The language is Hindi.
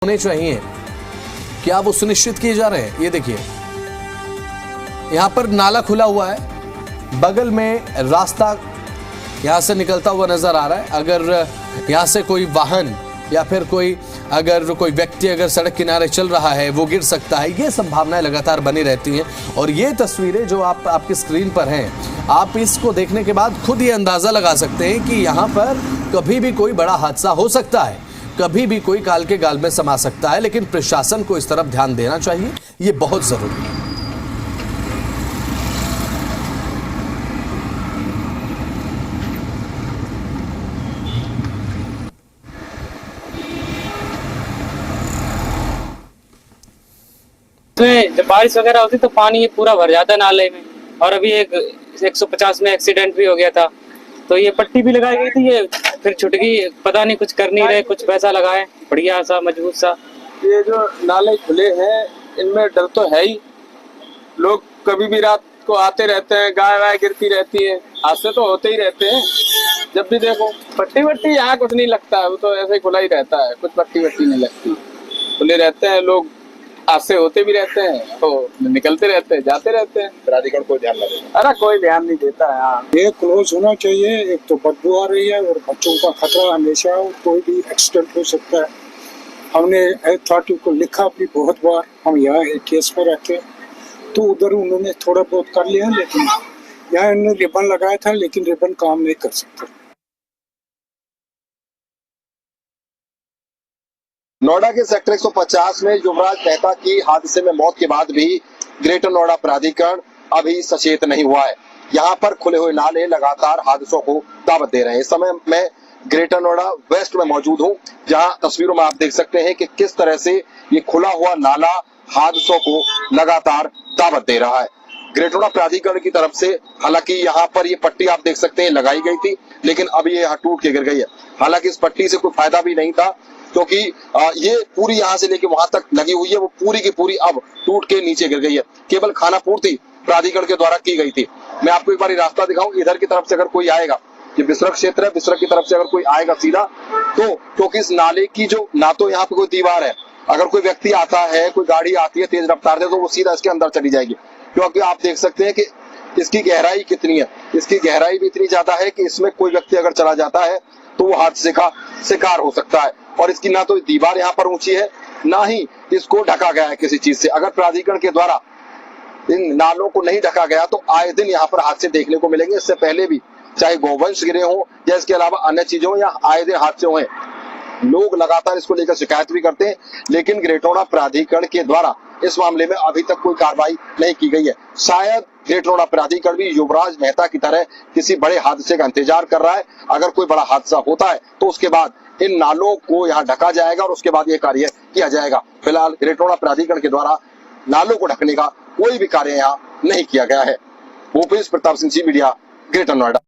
होने चाहिए, क्या वो सुनिश्चित किए जा रहे हैं? ये देखिए, यहां पर नाला खुला हुआ है, बगल में रास्ता यहां से निकलता हुआ नजर आ रहा है। अगर यहां से कोई वाहन या फिर कोई व्यक्ति अगर सड़क किनारे चल रहा है, वो गिर सकता है। ये संभावनाएं लगातार बनी रहती हैं। और ये तस्वीरें जो आपकी स्क्रीन पर हैं, आप इसको देखने के बाद खुद ये अंदाजा लगा सकते हैं कि यहाँ पर कभी भी कोई बड़ा हादसा हो सकता है, कभी भी कोई काल के गाल में समा सकता है। लेकिन प्रशासन को इस तरफ ध्यान देना चाहिए, ये बहुत जरूरी है। जब बारिश वगैरह होती तो पानी पूरा भर जाता नाले में। और अभी एक 150 में एक्सीडेंट भी हो गया था, तो ये पट्टी भी लगाई गई थी, ये फिर छूट गई। पता नहीं कुछ कर नहीं रहे, कुछ पैसा लगाए बढ़िया सा मजबूत सा। ये जो नाले खुले हैं, इनमें डर तो है ही। लोग कभी भी रात को आते रहते हैं, गाय वाय गिरती रहती है, हादसे तो होते ही रहते हैं। जब भी देखो पट्टी वट्टी यहाँ कुछ नहीं लगता है, वो तो ऐसे ही खुला ही रहता है, कुछ पट्टी वट्टी नहीं लगती। खुले रहते हैं, लोग हादसे होते भी रहते हैं, तो निकलते रहते हैं, जाते रहते हैं। प्राधिकरण को ध्यान लगेगा। अरे कोई ध्यान नहीं देता है। ये क्लोज होना चाहिए। एक तो बदबू आ रही है और बच्चों का खतरा हमेशा, कोई भी एक्सीडेंट हो सकता है। हमने अथॉरिटी को लिखा भी बहुत बार, हम यहाँ केस में रहते हैं, तो उधर उन्होंने थोड़ा बहुत कर लिया, लेकिन यहाँ इन्होंने रिबन लगाया था, लेकिन रिबन काम नहीं कर सकता। नोएडा के सेक्टर 150 में युवराज मेहता की हादसे में मौत के बाद भी ग्रेटर नोएडा प्राधिकरण अभी सचेत नहीं हुआ है। यहाँ पर खुले हुए नाले लगातार हादसों को दावत दे रहे हैं। इस समय मैं ग्रेटर नोएडा वेस्ट में मौजूद हूँ, जहाँ तस्वीरों में आप देख सकते हैं कि किस तरह से ये खुला हुआ नाला हादसों को लगातार दावत दे रहा है। ग्रेटर नोएडा प्राधिकरण की तरफ से हालांकि यहाँ पर ये पट्टी आप देख सकते हैं लगाई गई थी, लेकिन अभी ये टूट के गिर गई है। हालांकि इस पट्टी से कोई फायदा भी नहीं था, क्योंकि ये पूरी यहाँ से लेके वहां तक लगी हुई है, वो पूरी की पूरी अब टूट के नीचे गिर गई है। केवल खाना पूर्ति प्राधिकरण के द्वारा की गई थी। मैं आपको एक बार रास्ता दिखाऊं, इधर की तरफ से अगर कोई आएगा, ये बिसरक क्षेत्र है, बिसरक की तरफ से अगर कोई आएगा सीधा, तो क्योंकि इस नाले की जो ना तो यहाँ पे कोई दीवार है, अगर कोई व्यक्ति आता है, कोई गाड़ी आती है तेज रफ्तार से, तो वो सीधा इसके अंदर चली जाएगी। क्योंकि आप देख सकते हैं कि इसकी गहराई कितनी है। इसकी गहराई भी इतनी ज्यादा है कि इसमें कोई व्यक्ति अगर चला जाता है तो वो हादसे का शिकार हो सकता है। और इसकी ना तो दीवार यहाँ पर ऊंची है, ना ही इसको ढका गया है किसी चीज से। अगर प्राधिकरण के द्वारा इन नालों को नहीं ढका गया तो आए दिन यहाँ पर हादसे देखने को मिलेंगे। इससे पहले भी चाहे गोवंश गिरे हो या इसके अलावा अन्य चीजें हो, या आए दिन हादसे हुए। लोग लगातार इसको लेकर शिकायत भी करते हैं, लेकिन ग्रेटर नोएडा प्राधिकरण के द्वारा इस मामले में अभी तक कोई कार्रवाई नहीं की गई है। शायद ग्रेटर नोएडा प्राधिकरण भी युवराज मेहता की तरह किसी बड़े हादसे का इंतजार कर रहा है। अगर कोई बड़ा हादसा होता है तो उसके बाद इन नालों को यहाँ ढका जाएगा और उसके बाद ये कार्य किया जाएगा। फिलहाल ग्रेटर नोएडा प्राधिकरण के द्वारा नालों को ढकने का कोई भी कार्य यहाँ नहीं किया गया है। भूपेश प्रताप सिंह, जी मीडिया, ग्रेटर नोएडा।